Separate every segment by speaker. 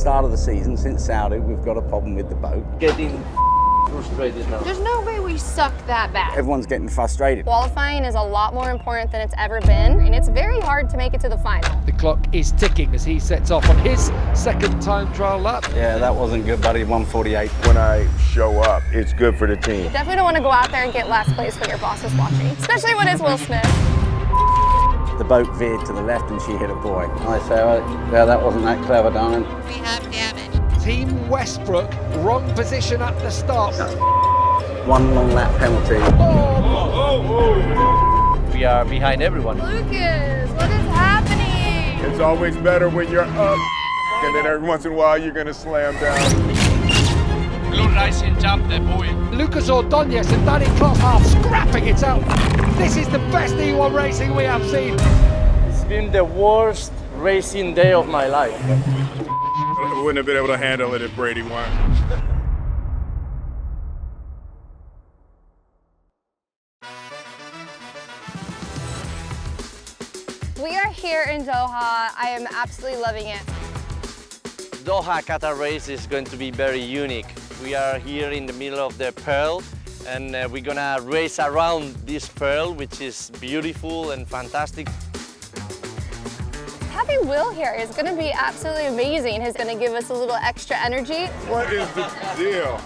Speaker 1: start of the season, since Saudi, we've got a problem with the boat.
Speaker 2: Getting frustrated now.
Speaker 3: There's no way we suck that bad.
Speaker 1: Everyone's getting frustrated.
Speaker 3: Qualifying is a lot more important than it's ever been, and it's very hard to make it to the final.
Speaker 4: The clock is ticking as he sets off on his second time trial lap.
Speaker 1: Yeah, that wasn't good, buddy. 148.
Speaker 5: When I show up, it's good for the team.
Speaker 3: You definitely don't want to go out there and get last place when your boss is watching, especially when it's Will Smith.
Speaker 1: The boat veered to the left and she hit a buoy. I say, yeah, that wasn't that clever, darling.
Speaker 6: We have damage.
Speaker 4: Team Westbrook, wrong position at the start.
Speaker 1: One long lap penalty.
Speaker 2: We are behind everyone.
Speaker 3: Lucas, what is happening?
Speaker 5: It's always better when you're up, and then every once in a while you're gonna slam down.
Speaker 7: Blue Racing jump the buoy.
Speaker 4: Lucas Ordonez and Danny Cross are scrapping it out. This is the best E1 racing we have seen.
Speaker 2: It's been the worst racing day of my life.
Speaker 5: I wouldn't have been able to handle it if Brady won.
Speaker 3: We are here in Doha. I am absolutely loving it.
Speaker 2: Doha Qatar race is going to be very unique. We are here in the middle of the Pearl, and we're gonna race around this Pearl, which is beautiful and fantastic.
Speaker 3: Having Will here is going to be absolutely amazing. He's going to give us a little extra energy.
Speaker 5: What is the deal?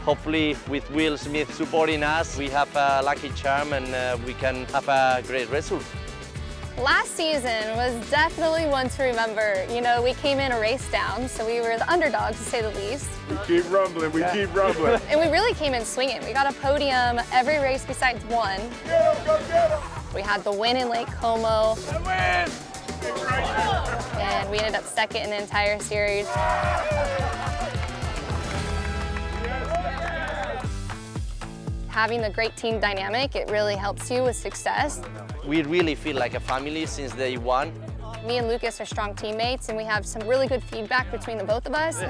Speaker 2: Hopefully, with Will Smith supporting us, we have a lucky charm and we can have a great result.
Speaker 3: Last season was definitely one to remember. You know, we came in a race down, so we were the underdogs to say the least.
Speaker 5: We keep rumbling, we keep rumbling.
Speaker 3: And we really came in swinging. We got a podium every race besides one.
Speaker 5: Get him, go get him!
Speaker 3: We had the win in Lake Como.
Speaker 5: I win! It's right here.
Speaker 3: And we ended up second in the entire series. Having the great team dynamic, it really helps you with success.
Speaker 2: We really feel like a family since day one.
Speaker 3: Me and Lucas are strong teammates, and we have some really good feedback between the both of us.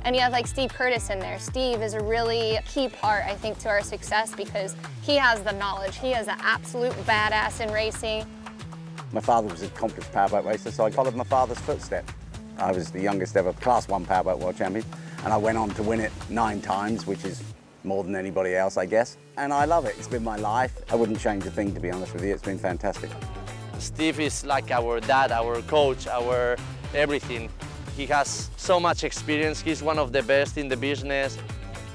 Speaker 3: And you have like Steve Curtis in there. Steve is a really key part, I think, to our success because he has the knowledge. He is an absolute badass in racing.
Speaker 1: My father was an accomplished powerboat racer, so I followed my father's footsteps. I was the youngest ever Class 1 powerboat world champion, and I went on to win it 9 times, which is more than anybody else, I guess. And I love it. It's been my life. I wouldn't change a thing, to be honest with you. It's been fantastic.
Speaker 2: Steve is like our dad, our coach, our everything. He has so much experience. He's one of the best in the business.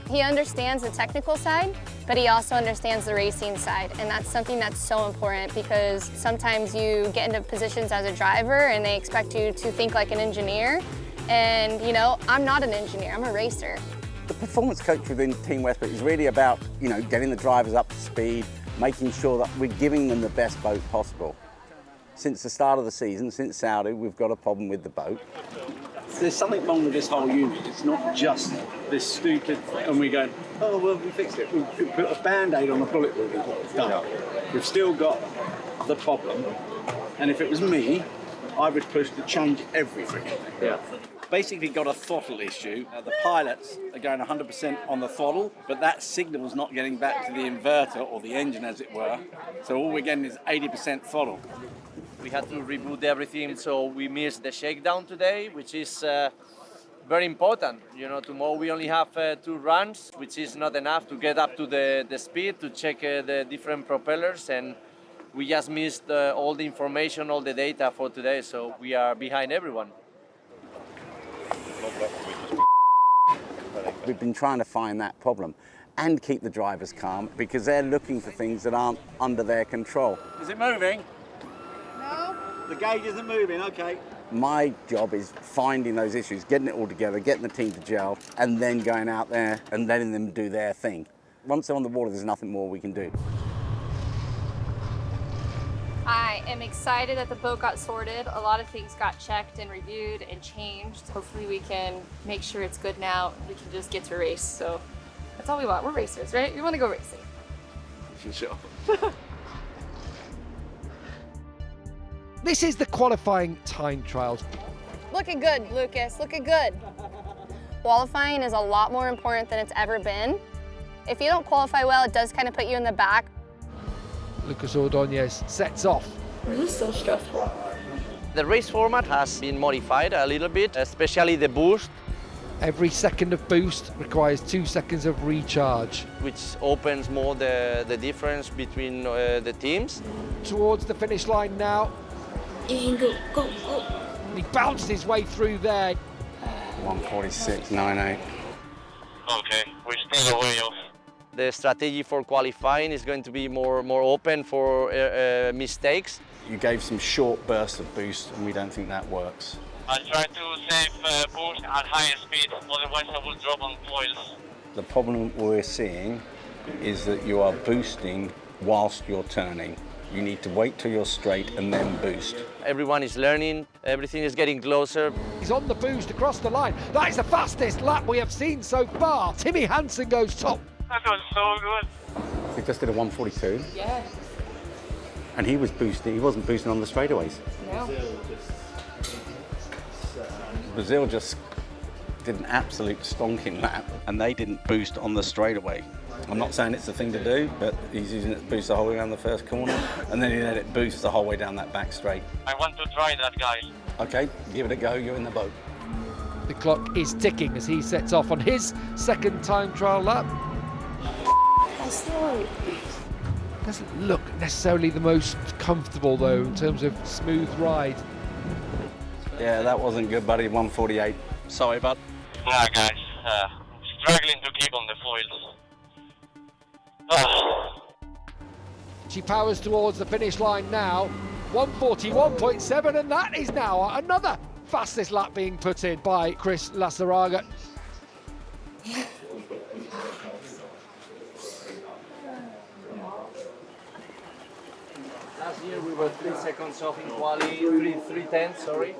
Speaker 3: He understands the technical side, but he also understands the racing side. And that's something that's so important because sometimes you get into positions as a driver and they expect you to think like an engineer. And you know, I'm not an engineer, I'm a racer.
Speaker 1: The performance coach within Team Westbrook is really about, you know, getting the drivers up to speed, making sure that we're giving them the best boat possible. Since the start of the season, since Saudi, we've got a problem with the boat.
Speaker 8: There's something wrong with this whole unit. It's not just this stupid, and we go, oh, well, we fixed it. We put a Band-Aid on a bullet wound and it's done. We've still got the problem, and if it was me, I would push to change everything.
Speaker 2: Yeah.
Speaker 8: Basically got a throttle issue. The pilots are going 100% on the throttle, but that signal's not getting back to the inverter, or the engine as it were. So all we're getting is 80% throttle.
Speaker 2: We had to reboot everything, so we missed the shakedown today, which is very important. You know, tomorrow we only have 2 runs, which is not enough to get up to the speed, to check the different propellers, and we just missed all the information, all the data for today, so we are behind everyone.
Speaker 1: We've been trying to find that problem and keep the drivers calm because they're looking for things that aren't under their control.
Speaker 8: Is it moving?
Speaker 3: No.
Speaker 8: The gauge isn't moving, okay.
Speaker 1: My job is finding those issues, getting it all together, getting the team to gel, and then going out there and letting them do their thing. Once they're on the water, there's nothing more we can do.
Speaker 3: I am excited that the boat got sorted. A lot of things got checked and reviewed and changed. Hopefully we can make sure it's good now. We can just get to race. So that's all we want. We're racers, right? We want to go racing.
Speaker 5: For sure.
Speaker 4: This is the qualifying time trials.
Speaker 3: Looking good, Lucas. Looking good. Qualifying is a lot more important than it's ever been. If you don't qualify well, it does kind of put you in the back.
Speaker 4: Lucas Ordonez sets off.
Speaker 3: This is so stressful.
Speaker 2: The race format has been modified a little bit, especially the boost,
Speaker 4: Every second of boost requires 2 seconds of recharge.
Speaker 2: which opens more the difference between the teams.
Speaker 4: Towards the finish line now.
Speaker 6: Go, go, go.
Speaker 4: He bounced his way through there.
Speaker 1: 1:46.98.
Speaker 7: Okay, we're still away off.
Speaker 2: The strategy for qualifying is going to be more open for mistakes.
Speaker 9: You gave some short bursts of boost, and we don't think that works.
Speaker 7: I'll try to save boost at higher speed, otherwise I will drop on foils.
Speaker 9: The problem we're seeing is that you are boosting whilst you're turning. You need to wait till you're straight and then boost.
Speaker 2: Everyone is learning, everything is getting closer.
Speaker 4: He's on the boost across the line. That is the fastest lap we have seen so far. Timmy Hansen goes top.
Speaker 7: That was so good.
Speaker 1: He just did a 1:42.
Speaker 6: Yeah.
Speaker 1: And he was boosting, he wasn't boosting on the straightaways.
Speaker 6: No.
Speaker 9: Brazil just did an absolute stonking lap, and they didn't boost on the straightaway. I'm not saying it's the thing to do, but he's using it to boost the whole way around the first corner, and then he let it boost the whole way down that back straight.
Speaker 7: I want to try that guy.
Speaker 9: Okay, give it a go, you're in the boat.
Speaker 4: The clock is ticking as he sets off on his second time trial lap.
Speaker 6: That's slow.
Speaker 4: Doesn't look necessarily the most comfortable though in terms of smooth ride.
Speaker 9: Yeah, that wasn't good, buddy. 1:48. Sorry, bud.
Speaker 7: Nah, guys, struggling to keep on the foils.
Speaker 4: She powers towards the finish line now. 1:41.7, and that is now another fastest lap being put in by Chris Lasaraga.
Speaker 2: Last year we were 3 seconds off in quali, 3:10, sorry,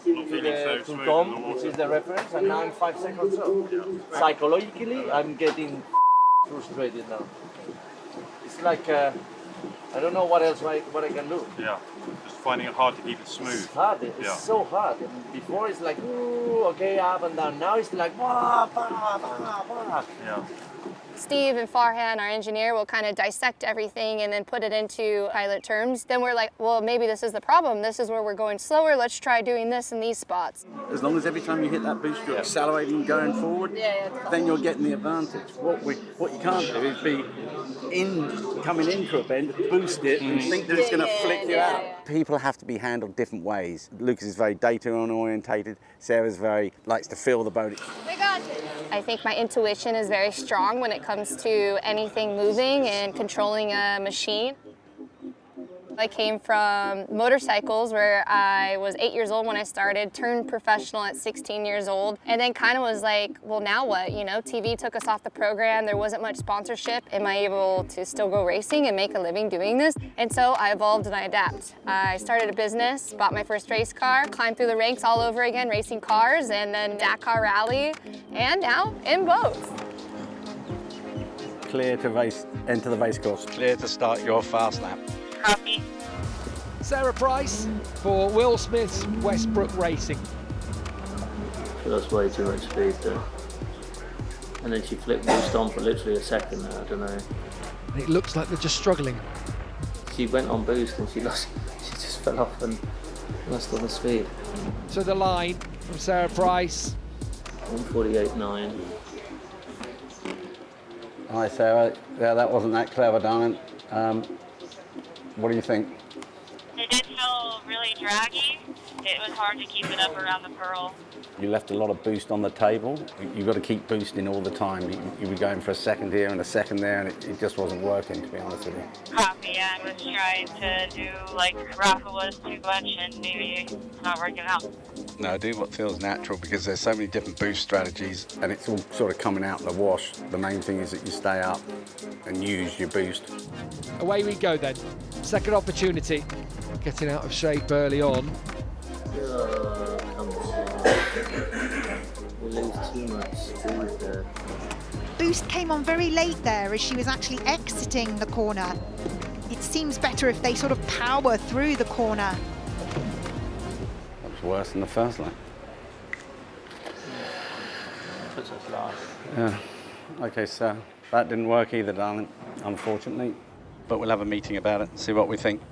Speaker 2: to Tom, which is the reference, and now I'm 5 seconds off. Psychologically, I'm getting frustrated now. It's like, I don't know what I can do.
Speaker 10: Yeah, just finding it hard to keep it smooth.
Speaker 2: It's hard, it's so hard. Before it's like, ooh, okay, up and down. Now it's like, wah, bah, bah, bah.
Speaker 10: Yeah.
Speaker 3: Steve and Farhan, our engineer, will kind of dissect everything and then put it into pilot terms. Then we're like, well, maybe this is the problem. This is where we're going slower. Let's try doing this in these spots.
Speaker 1: As long as every time you hit that boost, you're accelerating, going forward, then you're getting the advantage. What you can't do is be coming into a bend, boost it, and think that it's going to flick you out. People have to be handled different ways. Lucas is very data-orientated. Sarah's likes to feel the boat.
Speaker 3: I think my intuition is very strong when it comes to anything moving and controlling a machine. I came from motorcycles where I was 8 years old when I started, turned professional at 16 years old, and then kind of was like, well, now what? You know, TV took us off the program. There wasn't much sponsorship. Am I able to still go racing and make a living doing this? And so I evolved and I adapt. I started a business, bought my first race car, climbed through the ranks all over again, racing cars, and then Dakar Rally, and now in boats.
Speaker 1: Clear to enter the race course.
Speaker 9: Clear to start your fast lap.
Speaker 7: Copy.
Speaker 4: Sarah Price for Will Smith's Westbrook Racing.
Speaker 11: That's way too much speed there. And then she flipped boost on for literally a second there, I don't know.
Speaker 4: And it looks like they're just struggling.
Speaker 11: She went on boost and she just fell off and lost all the speed.
Speaker 4: To the line from Sarah Price.
Speaker 11: 1:48.9.
Speaker 1: Hi, Sarah. Yeah, that wasn't that clever, darling. What do you think?
Speaker 12: It did feel really draggy. It was hard to keep it up around the pearl.
Speaker 1: You left a lot of boost on the table. You've got to keep boosting all the time. You were going for a second here and a second there, and it just wasn't working, to be honest with you.
Speaker 12: Copy, I was trying to do like Rafa was too much and maybe it's not working out.
Speaker 9: No, do what feels natural, because there's so many different boost strategies.
Speaker 1: And it's all sort of coming out in the wash. The main thing is that you stay up and use your boost.
Speaker 4: Away we go then. Second opportunity. Getting out of shape early on.
Speaker 11: Come on. We lose too much speed there.
Speaker 13: Boost came on very late there as she was actually exiting the corner. It seems better if they sort of power through the corner.
Speaker 1: That was worse than the first lap.
Speaker 11: Puts us last.
Speaker 1: Yeah. Okay, so that didn't work either, darling, unfortunately.
Speaker 9: But we'll have a meeting about it and see what we think.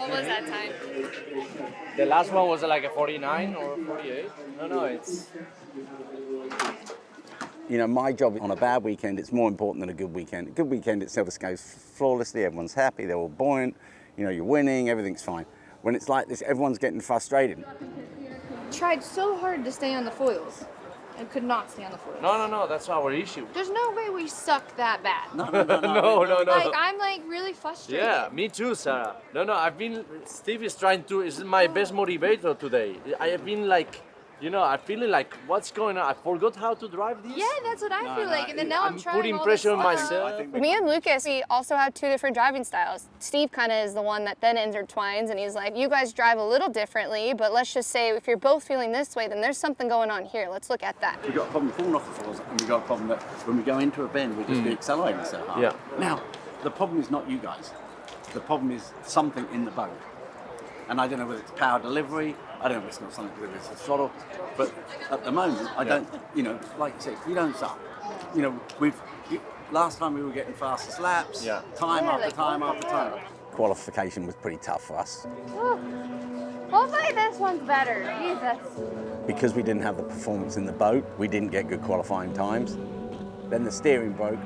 Speaker 3: What was that time?
Speaker 2: The last one was like a 49 or 48. No, it's...
Speaker 1: You know, my job on a bad weekend, it's more important than a good weekend. A good weekend, it still just goes flawlessly, everyone's happy, they're all buoyant, you know, you're winning, everything's fine. When it's like this, everyone's getting frustrated.
Speaker 14: Tried so hard to stay on the foils and could not stay on the foils.
Speaker 2: No, that's our issue.
Speaker 14: There's no way we suck that bad.
Speaker 2: No.
Speaker 14: Like, I'm like really frustrated.
Speaker 2: Yeah, me too, Sarah. No, Steve is trying to, is my best motivator today. I have been like, you know, I'm feeling like, what's going on? I forgot how to drive this.
Speaker 14: Yeah, that's what I feel like. And then now I'm trying
Speaker 2: putting
Speaker 14: all
Speaker 2: pressure
Speaker 14: this
Speaker 2: on
Speaker 14: stuff.
Speaker 2: myself.
Speaker 3: Me and Lucas, we also have two different driving styles. Steve kind of is the one that then intertwines, and he's like, you guys drive a little differently, but let's just say if you're both feeling this way, then there's something going on here. Let's look at that.
Speaker 8: We've got a problem falling off the floors, and we've got a problem that when we go into a bend, we're just be accelerating so hard.
Speaker 2: Yeah.
Speaker 8: Now, the problem is not you guys. The problem is something in the boat. And I don't know whether it's power delivery, I don't know if it's got something to do with the throttle, but at the moment, I don't, you know, like you say, we don't suck. You know, last time we were getting fastest laps, time after time after time.
Speaker 1: Qualification was pretty tough for us.
Speaker 14: Hopefully this one's better. Jesus.
Speaker 1: Because we didn't have the performance in the boat, we didn't get good qualifying times. Then the steering broke.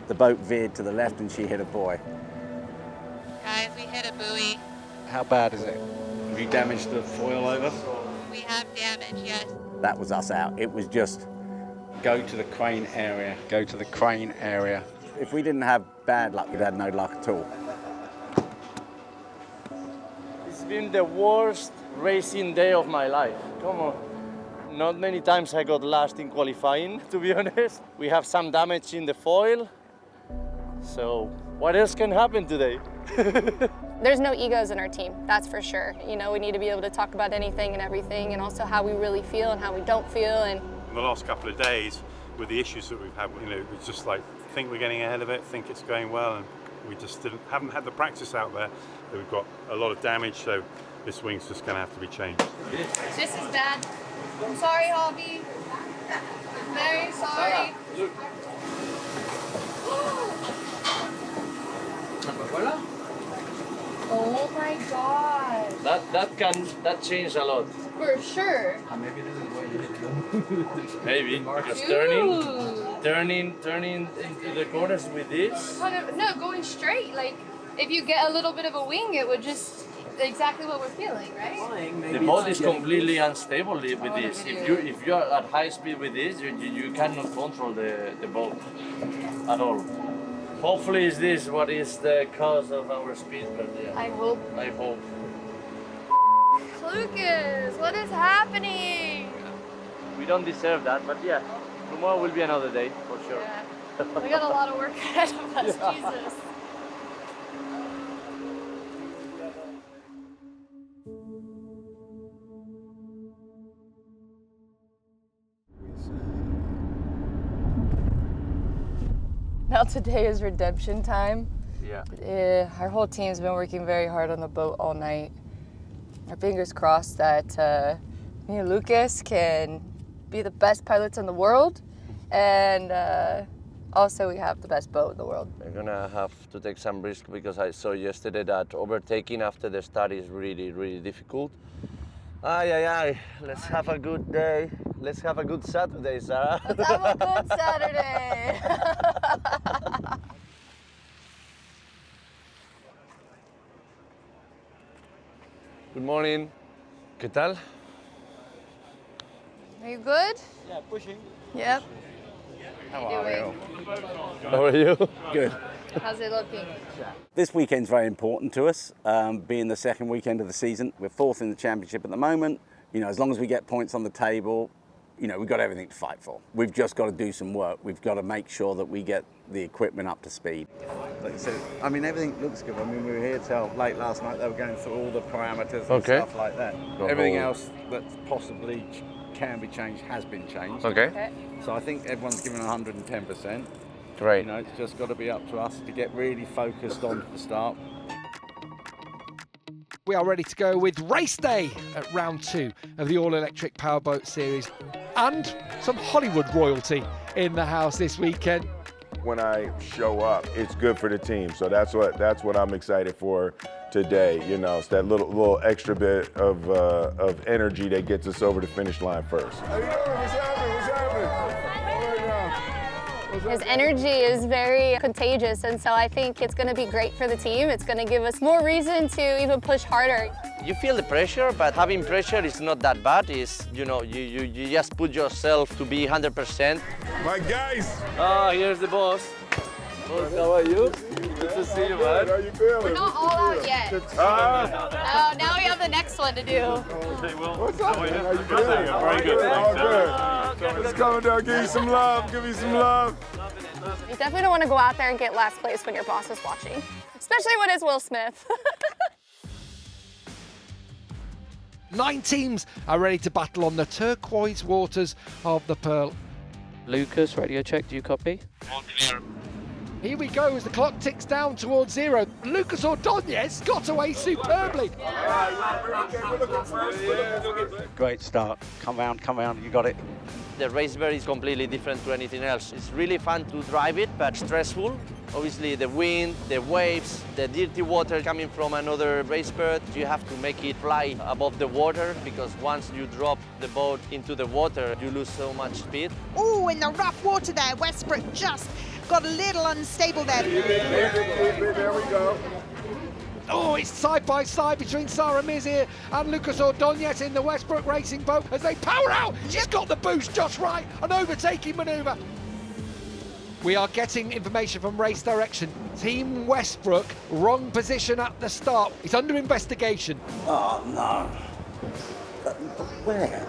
Speaker 1: The boat veered to the left and she hit a buoy.
Speaker 6: Guys, we hit a buoy.
Speaker 9: How bad is it? Have you damaged the foil over?
Speaker 6: We have damage, yes.
Speaker 1: That was us out. It was just...
Speaker 9: Go to the crane area. Go to the crane area.
Speaker 1: If we didn't have bad luck, we'd had no luck at all.
Speaker 2: It's been the worst racing day of my life. Come on. Not many times I got last in qualifying, to be honest. We have some damage in the foil. So what else can happen today?
Speaker 3: There's no egos in our team, that's for sure. You know, we need to be able to talk about anything and everything, and also how we really feel and how we don't feel. And
Speaker 10: In the last couple of days, with the issues that we've had, you know, it's just like, think we're getting ahead of it, think it's going well, and we just haven't had the practice out there. We've got a lot of damage, so this wing's just going to have to be changed.
Speaker 14: This is bad. I'm sorry, Hobby. Very sorry. Oh my god.
Speaker 2: That changed a lot.
Speaker 14: For sure.
Speaker 2: Maybe because turning into the corners with this.
Speaker 14: No, going straight. Like, if you get a little bit of a wing, it would just exactly what we're feeling, right?
Speaker 2: The boat is completely unstable with this. If you're at high speed with this, you cannot control the boat at all. Hopefully, is this what is the cause of our speed? But yeah,
Speaker 14: I hope. Lucas, what is happening?
Speaker 2: We don't deserve that, but yeah, tomorrow will be another day for sure.
Speaker 14: Yeah. We got a lot of work ahead of us, Jesus.
Speaker 15: Now today is redemption time.
Speaker 2: Yeah.
Speaker 15: Our whole team's been working very hard on the boat all night. Our fingers crossed that me and Lucas can be the best pilots in the world, and also we have the best boat in the world.
Speaker 2: We're gonna have to take some risk because I saw yesterday that overtaking after the start is really, really difficult. Let's have a good day. Let's have a good Saturday, Sarah.
Speaker 15: Let's have a good Saturday.
Speaker 2: Good morning. ¿Qué tal?
Speaker 15: Are you good?
Speaker 10: Yeah, pushing.
Speaker 15: Yep.
Speaker 1: How are you?
Speaker 2: How are you?
Speaker 1: Good.
Speaker 15: How's it looking?
Speaker 1: This weekend's very important to us, being the second weekend of the season. We're fourth in the championship at the moment. You know, as long as we get points on the table, you know, we've got everything to fight for. We've just got to do some work. We've got to make sure that we get the equipment up to speed. Like you said, I mean, everything looks good. I mean, we were here till late last night. They were going through all the parameters and stuff like that. Everything else that possibly can be changed has been changed.
Speaker 2: Okay.
Speaker 1: So I think everyone's given 110%.
Speaker 2: Great.
Speaker 1: You know, it's just got to be up to us to get really focused on the start.
Speaker 4: We are ready to go with race day at round 2 of the all-electric powerboat series, and some Hollywood royalty in the house this weekend.
Speaker 5: when I show up, it's good for the team. So that's what I'm excited for today. You know, it's that little extra bit of energy that gets us over the finish line first.
Speaker 13: His energy is very contagious, and so I think it's going to be great for the team. It's going to give us more reason to even push harder.
Speaker 2: You feel the pressure, but having pressure is not that bad. It's, you know, you just put yourself to be 100%.
Speaker 5: My guys!
Speaker 2: Oh, here's the boss. Boss, how are you? Good to see you, man.
Speaker 5: How you feeling?
Speaker 14: We're not all out yet. No, now we have the next one to do.
Speaker 5: What's up, man? How you feeling?
Speaker 10: Very good.
Speaker 5: All good. Let's come down, give you some love, give you some love.
Speaker 13: You definitely don't want to go out there and get last place when your boss is watching, especially when it's Will Smith.
Speaker 4: 9 teams are ready to battle on the turquoise waters of the Pearl.
Speaker 11: Lucas, radio check, do you copy?
Speaker 7: All clear.
Speaker 4: Here we go as the clock ticks down towards 0. Lucas Ordonez got away superbly.
Speaker 9: Great start. Come round, you got it.
Speaker 2: The race bird is completely different to anything else. It's really fun to drive it, but stressful. Obviously, the wind, the waves, the dirty water coming from another race bird. You have to make it fly above the water, because once you drop the boat into the water, you lose so much speed.
Speaker 13: Oh, in the rough water there, Westbrook just got a little unstable there.
Speaker 5: There we go.
Speaker 4: Oh, it's side by side between Sarah Mizir and Lucas Ordonez in the Westbrook Racing boat as they power out. She's got the boost just right, an overtaking manoeuvre. We are getting information from race direction. Team Westbrook, wrong position at the start. It's under investigation.
Speaker 9: Oh, no. Where?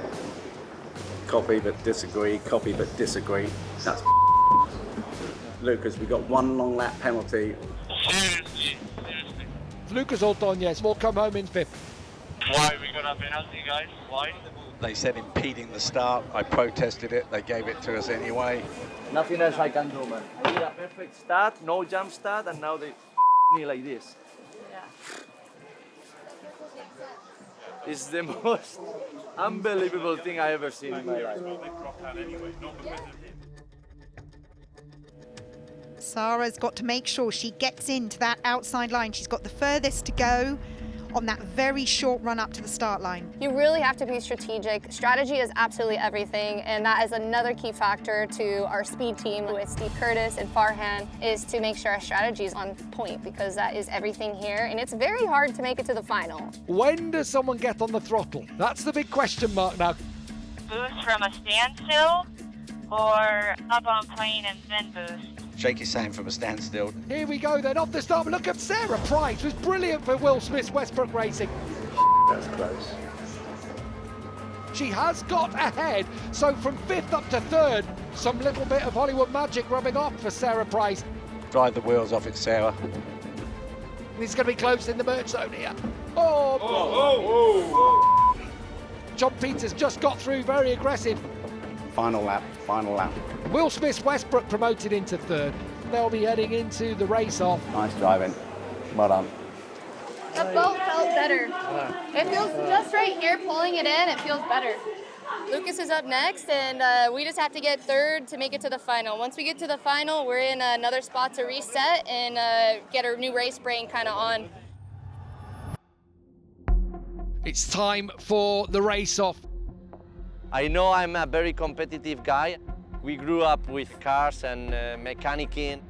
Speaker 9: Copy but disagree, copy but disagree. That's Lucas, we got 1 long lap penalty.
Speaker 7: Seriously.
Speaker 4: Lucas Ordonez will come home in 5th.
Speaker 7: Why we got a penalty, guys? Why?
Speaker 9: They said impeding the start. I protested it. They gave it to us anyway.
Speaker 2: Nothing else I can do, man. I did a perfect start, no jump start, and now they me like this. It's the most unbelievable thing I ever seen in my life.
Speaker 13: Sarah's got to make sure she gets into that outside line. She's got the furthest to go on that very short run up to the start line. You really have to be strategic. Strategy is absolutely everything, and that is another key factor to our speed team with Steve Curtis and Farhan, is to make sure our strategy is on point, because that is everything here, and it's very hard to make it to the final.
Speaker 4: When does someone get on the throttle? That's the big question mark now.
Speaker 12: Boost from a standstill or up on plane and then boost?
Speaker 9: Shaky's saying from a standstill.
Speaker 4: Here we go then, off the start. Look at Sarah Price, was brilliant for Will Smith's Westbrook Racing.
Speaker 8: That's close.
Speaker 4: She has got ahead, so from 5th up to 3rd, some little bit of Hollywood magic rubbing off for Sarah Price.
Speaker 9: Drive the wheels off it, Sarah.
Speaker 4: This is going to be close in the merge zone here. Oh! John Peters just got through, very aggressive.
Speaker 1: Final lap, final lap.
Speaker 4: Will Smith's Westbrook promoted into 3rd. They'll be heading into the race off.
Speaker 1: Nice driving. Well done.
Speaker 14: The boat felt better. It feels just right here, pulling it in, it feels better.
Speaker 3: Lucas is up next, and we just have to get 3rd to make it to the final. Once we get to the final, we're in another spot to reset and get our new race brain kind of on.
Speaker 4: It's time for the race off.
Speaker 2: I know I'm a very competitive guy. We grew up with cars and mechanicking.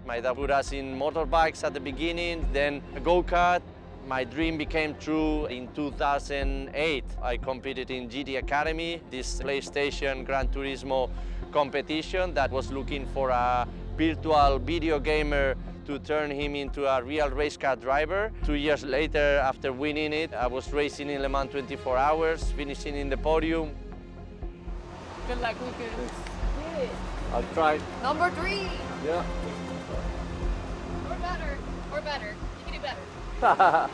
Speaker 2: My dad put us in motorbikes at the beginning, then a go-kart. My dream became true in 2008. I competed in GT Academy, this PlayStation Gran Turismo competition that was looking for a virtual video gamer to turn him into a real race car driver. 2 years later, after winning it, I was racing in Le Mans 24 hours, finishing in the podium.
Speaker 14: Good luck, Lucas.
Speaker 2: I'll try.
Speaker 14: Number 3.
Speaker 2: Yeah.
Speaker 14: Or better. Or better. You can do better.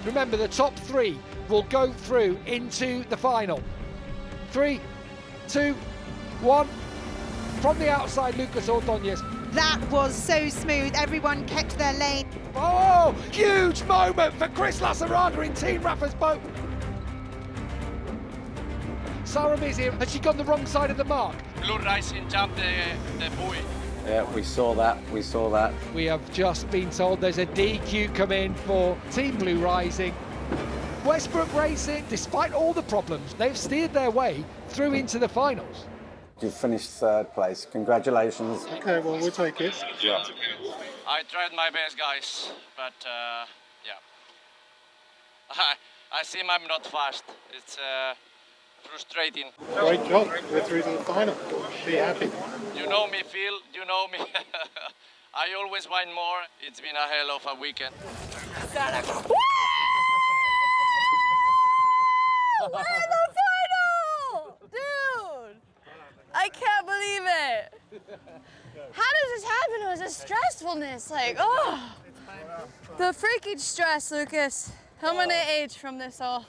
Speaker 4: Remember, the top 3 will go through into the final. 3, 2, 1. From the outside, Lucas Ordonez.
Speaker 13: That was so smooth. Everyone kept their lane.
Speaker 4: Oh, huge moment for Chris Lasaraga in Team Rafa's boat. Sarah Mizir, has she gone the wrong side of the mark?
Speaker 7: Blue Rising jumped the buoy.
Speaker 9: Yeah, we saw that.
Speaker 4: We have just been told there's a DQ come in for Team Blue Rising. Westbrook Racing, despite all the problems, they've steered their way through into the finals.
Speaker 9: You finished third place. Congratulations.
Speaker 16: Okay, well, we'll take it.
Speaker 9: Yeah.
Speaker 2: I tried my best, guys, but yeah. I seem I'm not fast. It's frustrating.
Speaker 16: Great job. We're through to the final. Be happy.
Speaker 2: You know me, Phil. You know me. I always want more. It's been a hell of a weekend.
Speaker 15: We're in the final! Dude! I can't believe it! How does this happen? It was a stressfulness, like, oh! The freaking stress, Lucas. I'm gonna age from this all.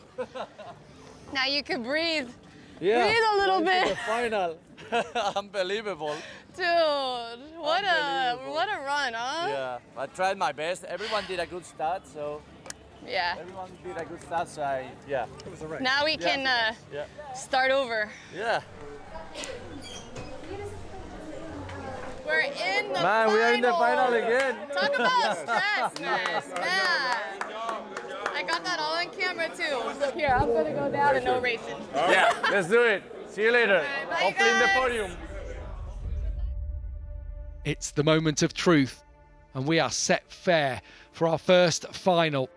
Speaker 15: Now you can breathe.
Speaker 2: Yeah,
Speaker 15: breathe a little bit.
Speaker 2: The final. Unbelievable.
Speaker 15: Dude, what a run, huh?
Speaker 2: Yeah, I tried my best. Everyone did a good start, so.
Speaker 15: Yeah.
Speaker 2: Everyone did a good start, so yeah. It was a race.
Speaker 15: Now we can start over.
Speaker 2: Yeah.
Speaker 15: We're in the
Speaker 2: Man,
Speaker 15: final.
Speaker 2: we are in the final again.
Speaker 15: Talk about stress, man. I got that all on camera too. Here, I'm gonna go down and no racing.
Speaker 2: Yeah, let's do it. See you later.
Speaker 15: Bye,
Speaker 2: Hopefully in the podium.
Speaker 4: It's the moment of truth, and we are set fair for our first final.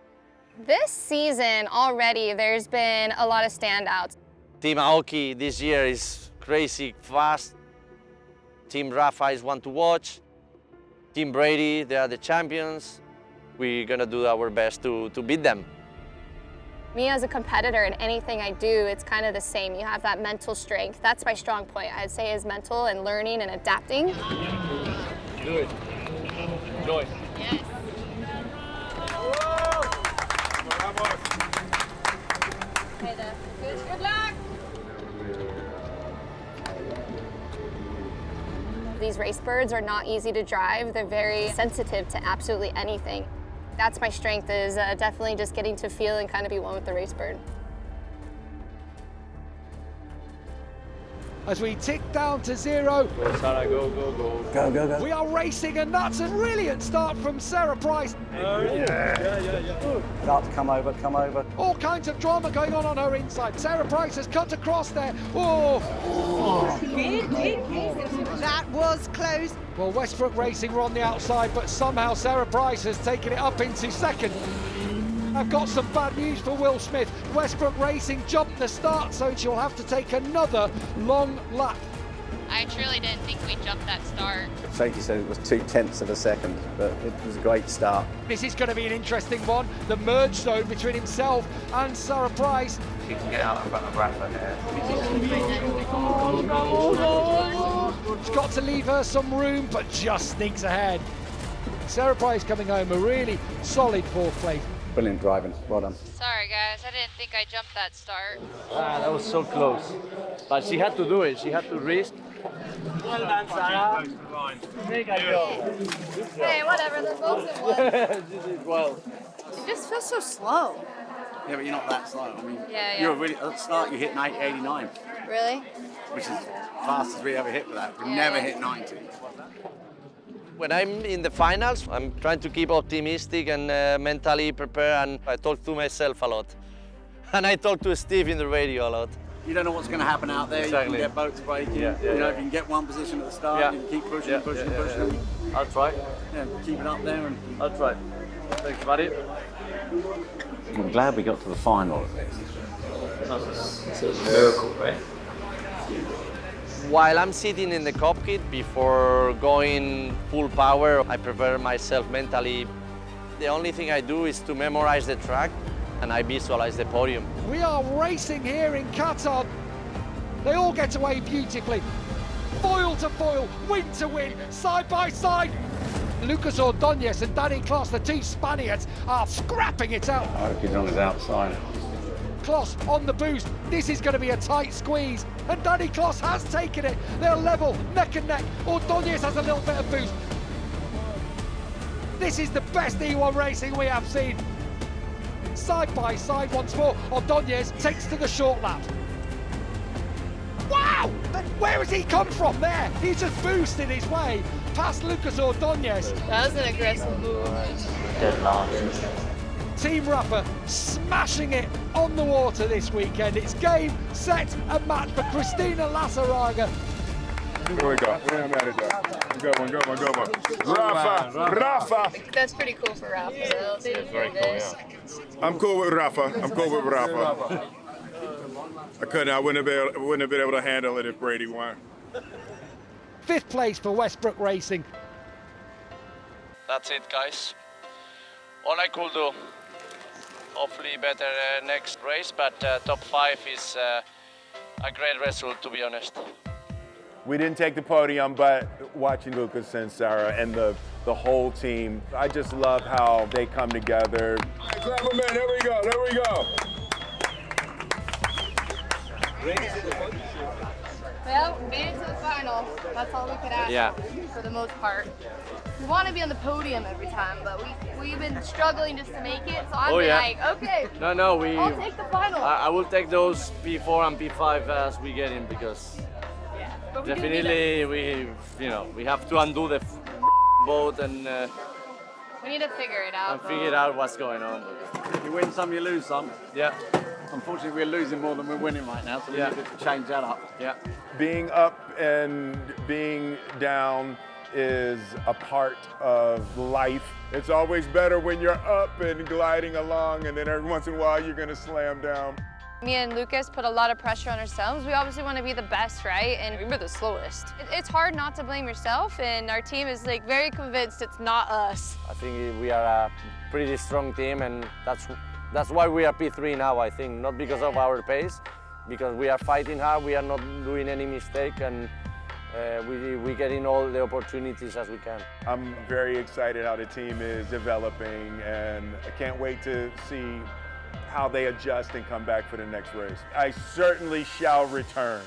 Speaker 3: This season already, there's been a lot of standouts.
Speaker 2: Team Aoki this year is crazy fast. Team Rafa is one to watch. Team Brady, they are the champions. We're gonna do our best to beat them.
Speaker 3: Me as a competitor in anything I do, it's kind of the same. You have that mental strength. That's my strong point, I'd say, is mental and learning and adapting.
Speaker 2: Do it. Enjoy.
Speaker 3: Yes. Good luck. These race birds are not easy to drive. They're very sensitive to absolutely anything. That's my strength, is definitely just getting to feel and kind of be one with the race bird.
Speaker 4: As we tick down to 0.
Speaker 2: Go, Sarah, go, go, go.
Speaker 1: Go, go, go.
Speaker 4: We are racing, and that's a brilliant start from Sarah Price.
Speaker 1: Start to come over.
Speaker 4: All kinds of drama going on her inside. Sarah Price has cut across there. Oh!
Speaker 13: That was close.
Speaker 4: Well, Westbrook Racing were on the outside, but somehow Sarah Price has taken it up into second. I've got some bad news for Will Smith. Westbrook Racing jumped the start, so she'll have to take another long lap.
Speaker 6: I truly didn't think we jumped that start.
Speaker 1: Shaky said it was 0.2 of a second, but it was a great start.
Speaker 4: This is going to be an interesting one. The merge zone between himself and Sarah Price.
Speaker 11: She can get out in front of Rafa here.
Speaker 4: She's got to leave her some room, but just sneaks ahead. Sarah Price coming home a really solid 4th place.
Speaker 1: Brilliant driving, well done.
Speaker 6: Sorry, guys. I didn't think I jumped that start.
Speaker 2: That was so close. But she had to do it. She had to risk. Well done, Sarah.
Speaker 14: Hey, whatever, they're both in one.
Speaker 2: She did well.
Speaker 14: It just feels so slow.
Speaker 1: Yeah, but you're not that slow. I mean,
Speaker 14: Yeah.
Speaker 1: you're really, at the start you hit 89,
Speaker 14: Really?
Speaker 1: which is the fastest we ever hit for that. We never hit 90.
Speaker 2: When I'm in the finals, I'm trying to keep optimistic and mentally prepared, and I talk to myself a lot. And I talk to Steve in the radio a lot.
Speaker 1: You don't know what's going to happen out there.
Speaker 2: Exactly.
Speaker 1: You can get boats breaking.
Speaker 2: Yeah,
Speaker 1: If you can get one position at the start,
Speaker 2: Yeah.
Speaker 1: you can keep pushing, pushing.
Speaker 2: I'll try.
Speaker 1: Yeah, keep it up there. And
Speaker 2: I'll try. Thanks, buddy.
Speaker 9: I'm glad we got to the final.
Speaker 11: It's a miracle, right?
Speaker 2: While I'm sitting in the cockpit, before going full power, I prepare myself mentally. The only thing I do is to memorize the track, and I visualize the podium.
Speaker 4: We are racing here in Qatar. They all get away beautifully. Foil to foil, win to win, side by side. Lucas Ordóñez and Danny Kloss, the two Spaniards, are scrapping it out.
Speaker 9: I hope he's on his outside.
Speaker 4: Kloss on the boost. This is going to be a tight squeeze. And Danny Kloss has taken it. They're level, neck and neck. Ordóñez has a little bit of boost. This is the best E1 racing we have seen. Side by side once more. Ordóñez takes to the short lap. Wow! Where has he come from there? He's just boosted his way. past Lucas Ordóñez.
Speaker 15: That was an aggressive move.
Speaker 11: Dead last.
Speaker 4: Team Rafa smashing it on the water this weekend. It's game, set and match for Cristina Lassaraga.
Speaker 5: Here we go. We're at it though. Good one, good one, good one. Rafa.
Speaker 15: That's pretty cool for Rafa. So it's very cool, yeah.
Speaker 5: I'm cool with Rafa. I wouldn't have been able to handle it if Brady won.
Speaker 4: 5th place for Westbrook Racing.
Speaker 2: That's it, guys. All I could do. Hopefully better next race, but top 5 is a great result, to be honest.
Speaker 5: We didn't take the podium, but watching Lucas and Sarah and the whole team, I just love how they come together. Clap them in, there we go.
Speaker 14: Well, made it to the final. That's all we could ask for the most part. We want to be on the podium every time, but we've been struggling just to make it, so I'm like, okay, I'll take the final.
Speaker 2: I will take those P4 and P5 as we get in, because definitely we have to undo the boat and
Speaker 14: we need to figure it out.
Speaker 2: figure out what's going on.
Speaker 8: You win some, you lose some.
Speaker 2: Yeah.
Speaker 8: Unfortunately, we're losing more than we're winning right now, so we need to change that up.
Speaker 2: Yeah.
Speaker 5: Being up and being down is a part of life. It's always better when you're up and gliding along, and then every once in a while you're gonna slam down.
Speaker 3: Me and Lucas put a lot of pressure on ourselves. We obviously want to be the best, right? And we were the slowest. It's hard not to blame yourself, and our team is like very convinced it's not us.
Speaker 2: I think we are a pretty strong team, and that's why we are P3 now, I think. Not because of our pace, because we are fighting hard, we are not doing any mistake, and we getting all the opportunities as we can.
Speaker 5: I'm very excited how the team is developing, and I can't wait to see how they adjust and come back for the next race. I certainly shall return.